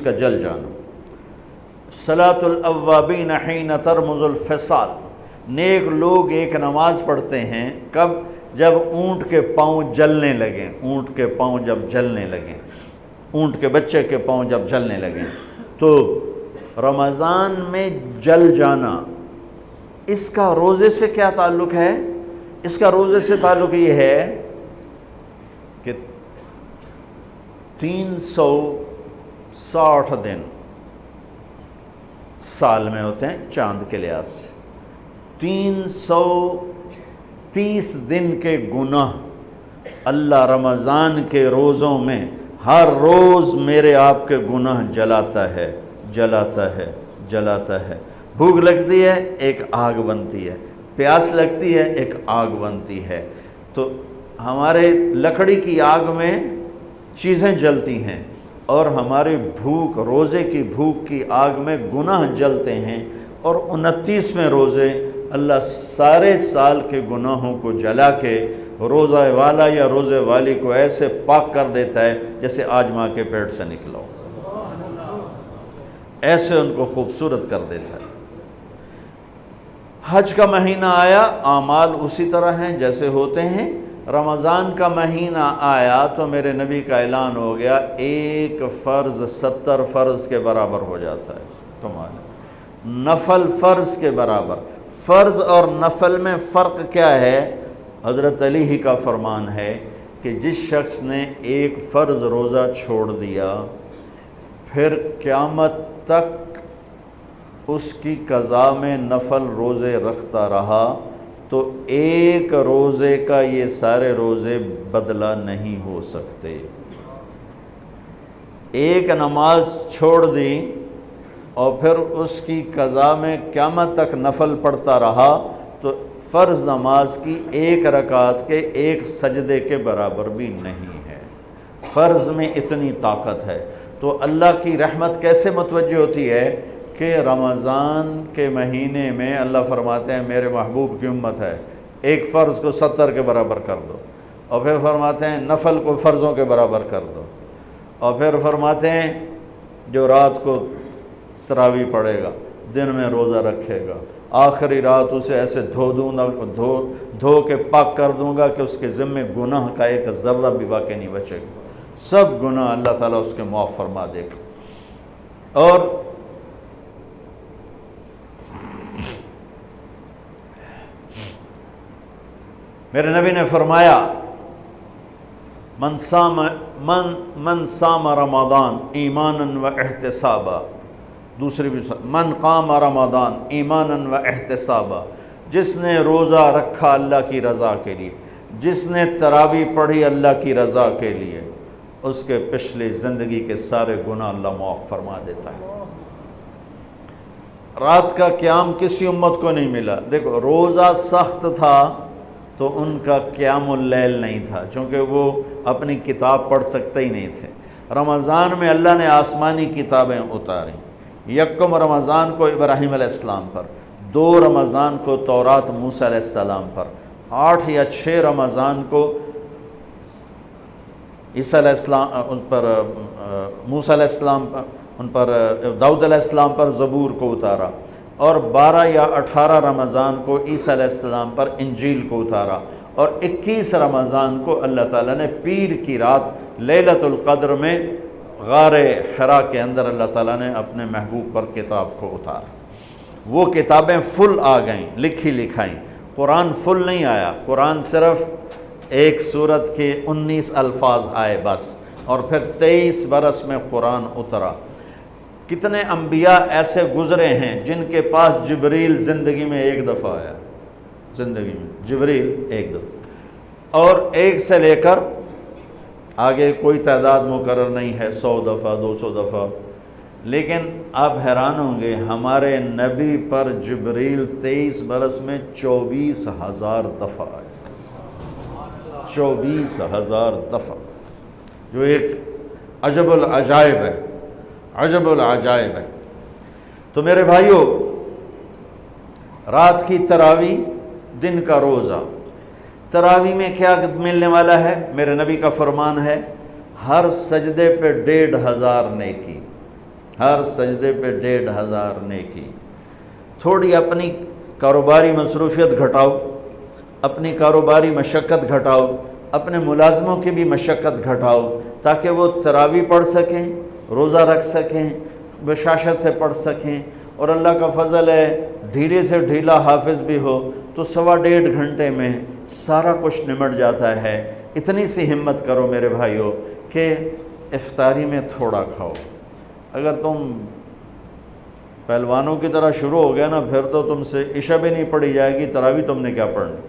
چیز کا جل جانا۔ صلاۃ الاوابین حین ترمز الفصال، نیک لوگ ایک نماز پڑھتے ہیں کب؟ جب اونٹ کے پاؤں جلنے لگیں، اونٹ کے پاؤں جب جلنے لگیں، اونٹ کے بچے کے پاؤں جب جلنے لگیں۔ تو رمضان میں جل جانا، اس کا روزے سے کیا تعلق ہے؟ اس کا روزے سے تعلق یہ ہے کہ 360 دن سال میں ہوتے ہیں چاند کے لحاظ سے، 330 دن کے گناہ اللہ رمضان کے روزوں میں ہر روز میرے آپ کے گناہ جلاتا ہے، جلاتا ہے، جلاتا ہے۔ بھوک لگتی ہے ایک آگ بنتی ہے، پیاس لگتی ہے ایک آگ بنتی ہے۔ تو ہمارے لکڑی کی آگ میں چیزیں جلتی ہیں اور ہماری بھوک، روزے کی بھوک کی آگ میں گناہ جلتے ہیں، اور 29ویں روزے اللہ سارے سال کے گناہوں کو جلا کے روزہ والا یا روزے والی کو ایسے پاک کر دیتا ہے جیسے آج ماں کے پیٹ سے نکلا ہو، ایسے ان کو خوبصورت کر دیتا ہے۔ حج کا مہینہ آیا، اعمال اسی طرح ہیں جیسے ہوتے ہیں۔ رمضان کا مہینہ آیا تو میرے نبی کا اعلان ہو گیا، ایک فرض 70 فرض کے برابر ہو جاتا ہے، کمال ہے، نفل فرض کے برابر۔ فرض اور نفل میں فرق کیا ہے؟ حضرت علی ہی کا فرمان ہے کہ جس شخص نے ایک فرض روزہ چھوڑ دیا پھر قیامت تک اس کی قضا میں نفل روزے رکھتا رہا تو ایک روزے کا یہ سارے روزے بدلہ نہیں ہو سکتے۔ ایک نماز چھوڑ دی اور پھر اس کی قضا میں قیامت تک نفل پڑھتا رہا تو فرض نماز کی ایک رکعت کے ایک سجدے کے برابر بھی نہیں ہے۔ فرض میں اتنی طاقت ہے۔ تو اللہ کی رحمت کیسے متوجہ ہوتی ہے کہ رمضان کے مہینے میں اللہ فرماتے ہیں میرے محبوب کی امت ہے، ایک فرض کو 70 کے برابر کر دو، اور پھر فرماتے ہیں نفل کو فرضوں کے برابر کر دو، اور پھر فرماتے ہیں جو رات کو تراویح پڑھے گا، دن میں روزہ رکھے گا، آخری رات اسے ایسے دھو کے پاک کر دوں گا کہ اس کے ذمے گناہ کا ایک ذرہ بھی باقی نہیں بچے گا، سب گناہ اللہ تعالیٰ اس کے معاف فرما دے گا۔ اور میرے نبی نے فرمایا من صام رمضان ایمانا و احتسابا، دوسری بھی من قام رمضان ایمانا و احتسابا، جس نے روزہ رکھا اللہ کی رضا کے لیے، جس نے تراویح پڑھی اللہ کی رضا کے لیے، اس کے پچھلی زندگی کے سارے گناہ اللہ معاف فرما دیتا ہے۔ رات کا قیام کسی امت کو نہیں ملا۔ دیکھو روزہ سخت تھا تو ان کا قیام اللیل نہیں تھا، چونکہ وہ اپنی کتاب پڑھ سکتے ہی نہیں تھے۔ رمضان میں اللہ نے آسمانی کتابیں اتاری، یکم رمضان کو ابراہیم علیہ السلام پر، 2 رمضان کو تورات موسیٰ علیہ السلام پر، 8 یا 6 رمضان کو عیسیٰ علیہ السلام ان پر، موسیٰ علیہ السلام ان پر، داؤد علیہ السلام پر زبور کو اتارا، اور 12 یا 18 رمضان کو عیسیٰ علیہ السلام پر انجیل کو اتارا، اور 21 رمضان کو اللہ تعالیٰ نے پیر کی رات لیلۃ القدر میں غار حرا کے اندر اللہ تعالیٰ نے اپنے محبوب پر کتاب کو اتارا۔ وہ کتابیں فل آ گئیں، لکھی لکھائیں۔ قرآن فل نہیں آیا، قرآن صرف ایک سورت کے 19 الفاظ آئے بس، اور پھر 23 برس میں قرآن اترا۔ کتنے انبیاء ایسے گزرے ہیں جن کے پاس جبریل زندگی میں ایک دفعہ آیا، زندگی میں جبریل ایک دفعہ، اور ایک سے لے کر آگے کوئی تعداد مقرر نہیں ہے، 100 دفعہ 200 دفعہ، لیکن آپ حیران ہوں گے ہمارے نبی پر جبریل 23 برس میں 24,000 دفعہ آئے، 24,000 دفعہ، جو ایک عجب العجائب ہے، عجب العجائب ہے۔ تو میرے بھائیوں، رات کی تراویح، دن کا روزہ، تراویح میں کیا ملنے والا ہے؟ میرے نبی کا فرمان ہے ہر سجدے پہ 1,500 نیکی، ہر سجدے پہ 1500 نیکی۔ تھوڑی اپنی کاروباری مصروفیت گھٹاؤ، اپنی کاروباری مشقت گھٹاؤ، اپنے ملازموں کی بھی مشقت گھٹاؤ، تاکہ وہ تراویح پڑھ سکیں، روزہ رکھ سکیں، بشاشت سے پڑھ سکیں، اور اللہ کا فضل ہے ڈھیلے سے ڈھیلا حافظ بھی ہو تو 1.5 گھنٹے میں سارا کچھ نمٹ جاتا ہے۔ اتنی سی ہمت کرو میرے بھائیو کہ افطاری میں تھوڑا کھاؤ۔ اگر تم پہلوانوں کی طرح شروع ہو گیا نا، پھر تو تم سے عشاء بھی نہیں پڑھی جائے گی، تراویح تم نے کیا پڑھنا۔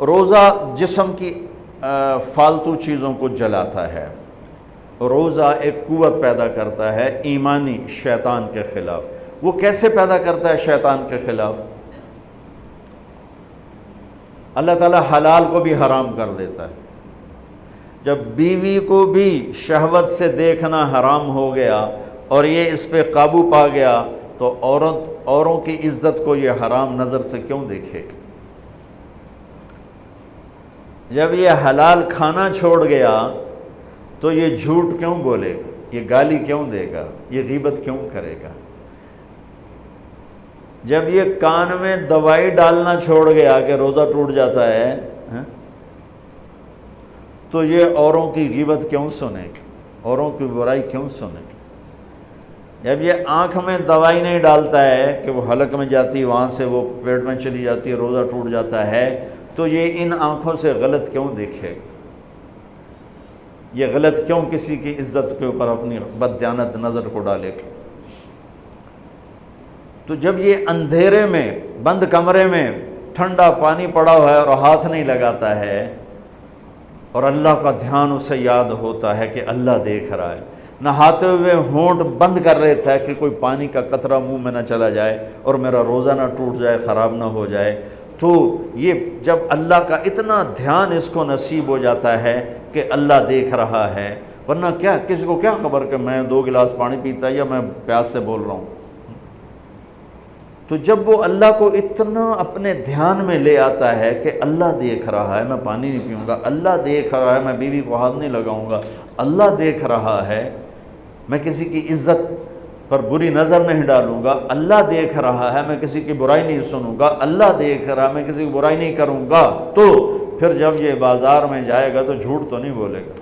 روزہ جسم کی فالتو چیزوں کو جلاتا ہے، روزہ ایک قوت پیدا کرتا ہے ایمانی شیطان کے خلاف۔ وہ کیسے پیدا کرتا ہے شیطان کے خلاف؟ اللہ تعالیٰ حلال کو بھی حرام کر دیتا ہے۔ جب بیوی کو بھی شہوت سے دیکھنا حرام ہو گیا اور یہ اس پہ قابو پا گیا تو اوروں کی عزت کو یہ حرام نظر سے کیوں دیکھے گا؟ جب یہ حلال کھانا چھوڑ گیا تو یہ جھوٹ کیوں بولے گا، یہ گالی کیوں دے گا، یہ غیبت کیوں کرے گا؟ جب یہ کان میں دوائی ڈالنا چھوڑ گیا کہ روزہ ٹوٹ جاتا ہے تو یہ اوروں کی غیبت کیوں سنے گا، اوروں کی برائی کیوں سنے گا؟ جب یہ آنکھ میں دوائی نہیں ڈالتا ہے کہ وہ حلق میں جاتی، وہاں سے وہ پیٹ میں چلی جاتی ہے، روزہ ٹوٹ جاتا ہے، تو یہ ان آنکھوں سے غلط کیوں دیکھے گا؟ یہ غلط کیوں کسی کی عزت کے اوپر اپنی بددیانت نظر کو ڈالے گا؟ تو جب یہ اندھیرے میں بند کمرے میں ٹھنڈا پانی پڑا ہوا ہے اور ہاتھ نہیں لگاتا ہے اور اللہ کا دھیان اسے یاد ہوتا ہے کہ اللہ دیکھ رہا ہے، نہاتے ہوئے ہونٹ بند کر لیتا ہے کہ کوئی پانی کا قطرہ منہ میں نہ چلا جائے اور میرا روزہ نہ ٹوٹ جائے، خراب نہ ہو جائے، تو یہ جب اللہ کا اتنا دھیان اس کو نصیب ہو جاتا ہے کہ اللہ دیکھ رہا ہے، ورنہ کیا کسی کو کیا خبر کہ میں 2 گلاس پانی پیتا یا میں پیاس سے بول رہا ہوں۔ تو جب وہ اللہ کو اتنا اپنے دھیان میں لے آتا ہے کہ اللہ دیکھ رہا ہے، میں پانی نہیں پیوں گا، اللہ دیکھ رہا ہے، میں بیوی کو ہاتھ نہیں لگاؤں گا، اللہ دیکھ رہا ہے، میں کسی کی عزت پر بری نظر نہیں ڈالوں گا، اللہ دیکھ رہا ہے، میں کسی کی برائی نہیں سنوں گا، اللہ دیکھ رہا ہے، میں کسی کی برائی نہیں کروں گا، تو پھر جب یہ بازار میں جائے گا تو جھوٹ تو نہیں بولے گا،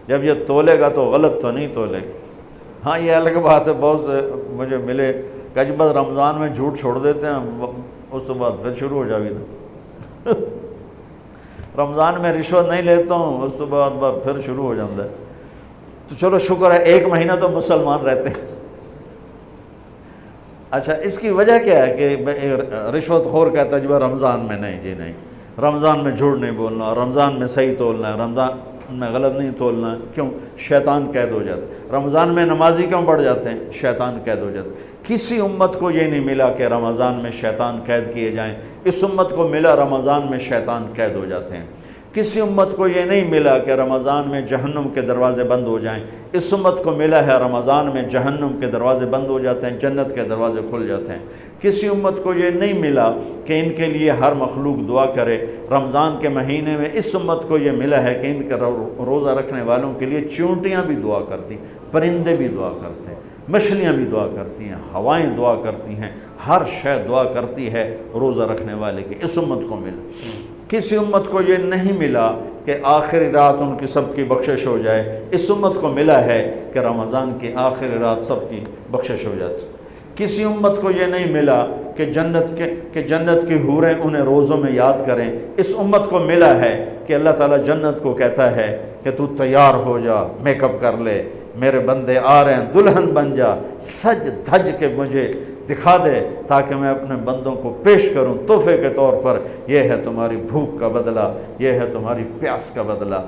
جب یہ تولے گا تو غلط تو نہیں تولے گا۔ ہاں یہ الگ بات ہے، بہت سے مجھے ملے کہ جب بس رمضان میں جھوٹ چھوڑ دیتے ہیں، اس کے بعد پھر شروع ہو جاوی تھا رمضان میں رشوت نہیں لیتا ہوں، اس کے بعد پھر شروع ہو جاتا ہے۔ تو چلو شکر ہے 1 مہینہ تو مسلمان رہتے ہیں۔ اچھا اس کی وجہ کیا ہے کہ رشوت خور کہتا ہے جی رمضان میں نہیں، جی نہیں، رمضان میں جھوٹ نہیں بولنا، رمضان میں صحیح تولنا ہے، رمضان میں غلط نہیں تولنا ہے۔ کیوں؟ شیطان قید ہو جاتا ہے۔ رمضان میں نمازی کیوں بڑھ جاتے ہیں؟ شیطان قید ہو جاتا ہے۔ کسی امت کو یہ نہیں ملا کہ رمضان میں شیطان قید کیے جائیں، اس امت کو ملا رمضان میں شیطان قید ہو جاتے ہیں۔ کسی امت کو یہ نہیں ملا کہ رمضان میں جہنم کے دروازے بند ہو جائیں، اس امت کو ملا ہے رمضان میں جہنم کے دروازے بند ہو جاتے ہیں، جنت کے دروازے کھل جاتے ہیں۔ کسی امت کو یہ نہیں ملا کہ ان کے لیے ہر مخلوق دعا کرے، رمضان کے مہینے میں اس امت کو یہ ملا ہے کہ ان کے روزہ رکھنے والوں کے لیے چونٹیاں بھی دعا کرتی، پرندے بھی دعا کرتے ہیں، مچھلیاں بھی دعا کرتی ہیں، ہوائیں دعا کرتی ہیں، ہر شے دعا کرتی ہے روزہ رکھنے والے کی، اس امت کو ملا۔ کسی امت کو یہ نہیں ملا کہ آخری رات ان کی سب کی بخشش ہو جائے، اس امت کو ملا ہے کہ رمضان کی آخری رات سب کی بخشش ہو جاتی۔ کسی امت کو یہ نہیں ملا کہ جنت کی حوریں انہیں روزوں میں یاد کریں، اس امت کو ملا ہے کہ اللہ تعالیٰ جنت کو کہتا ہے کہ تو تیار ہو جا، میک اپ کر لے، میرے بندے آ رہے ہیں، دلہن بن جا، سج دھج کے مجھے دکھا دے تاکہ میں اپنے بندوں کو پیش کروں تحفے کے طور پر۔ یہ ہے تمہاری بھوک کا بدلہ، یہ ہے تمہاری پیاس کا بدلہ۔